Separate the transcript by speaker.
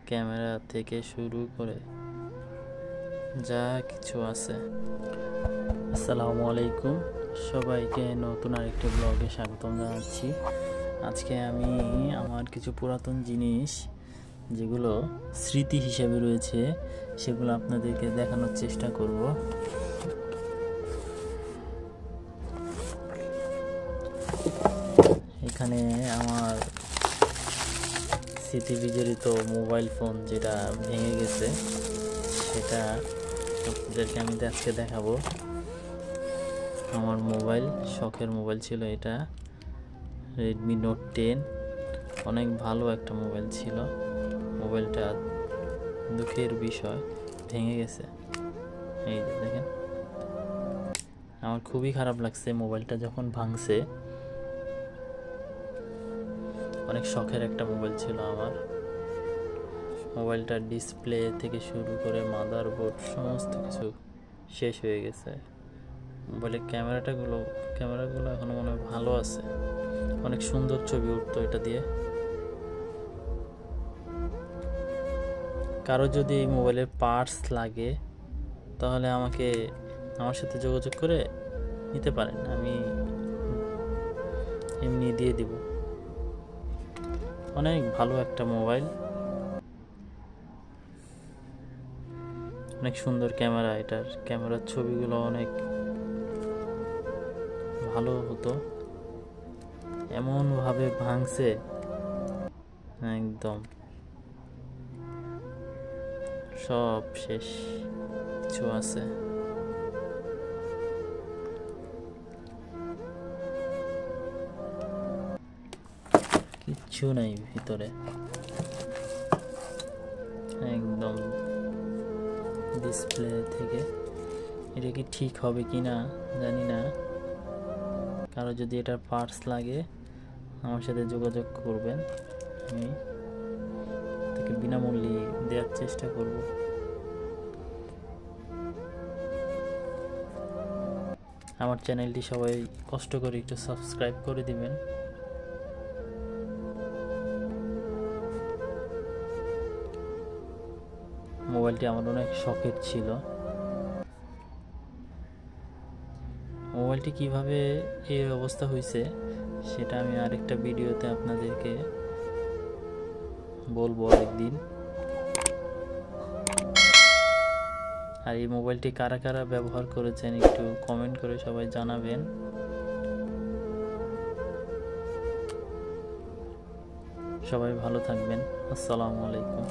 Speaker 1: Camera থেকে শুরু করে যা কিছু আছে। আসসালামু আলাইকুম, সবাইকে নতুন আরেকটি ব্লগে স্বাগতম জানাচ্ছি। আজকে আমি আমার কিছু পুরাতন জিনিস যেগুলো স্মৃতি হিসেবে রয়েছে সেগুলো আপনাদেরকে দেখানোর চেষ্টা করব। এখানে আমার স্মৃতি বিজড়িত মোবাইল ফোন যেটা ভেঙে গেছে সেটা আপনাদেরকে আমি আজকে দেখাবো। আমার মোবাইল, শখের মোবাইল ছিল এটা, রেডমি নোট 10। অনেক ভালো একটা মোবাইল ছিল। মোবাইলটা দুঃখের বিষয় ভেঙে গেছে। এই যে দেখেন, আমার খুবই খারাপ লাগছে মোবাইলটা যখন ভাঙছে। অনেক শখের একটা মোবাইল ছিল আমার। মোবাইলটার ডিসপ্লে থেকে শুরু করে মাদারবোর্ড সমস্ত কিছু শেষ হয়ে গেছে। মোবাইলের ক্যামেরাগুলো এখনো মনে হয় ভালো আছে। অনেক সুন্দর ছবি উঠতো এটা দিয়ে। কারো যদি এই মোবাইলের পার্টস লাগে তাহলে আমার সাথে যোগাযোগ করে নিতে পারেন, আমি এমনি দিয়ে দিব। অনেক ভালো একটা মোবাইল, অনেক সুন্দর ক্যামেরা। এটার ক্যামেরার ছবিগুলো অনেক ভালো হতো। এমন ভাবে ভাঙছে, একদম সব শেষ, কিছু আছে কিচ্ছু নাই ভিতরে, একদম ডিসপ্লে থেকে। এটা কি ঠিক হবে কি না জানি না। কারো যদি এটার পার্টস লাগে আমার সাথে যোগাযোগ করবেন, আমি তাকে বিনামূল্যে দেওয়ার চেষ্টা করব। আমার চ্যানেলটি সবাই কষ্ট করে একটু সাবস্ক্রাইব করে দিবেন। মোবাইলটি আমার অনেক শখের ছিল। মোবাইলটি কিভাবে এই অবস্থা হয়েছে সেটা আমি আরেকটা ভিডিওতে আপনাদেরকে বলবো আরেকদিন। আর এই মোবাইলটি কারা কারা ব্যবহার করেছেন একটু কমেন্ট করে সবাই জানাবেন। সবাই ভালো থাকবেন। আসসালামু আলাইকুম।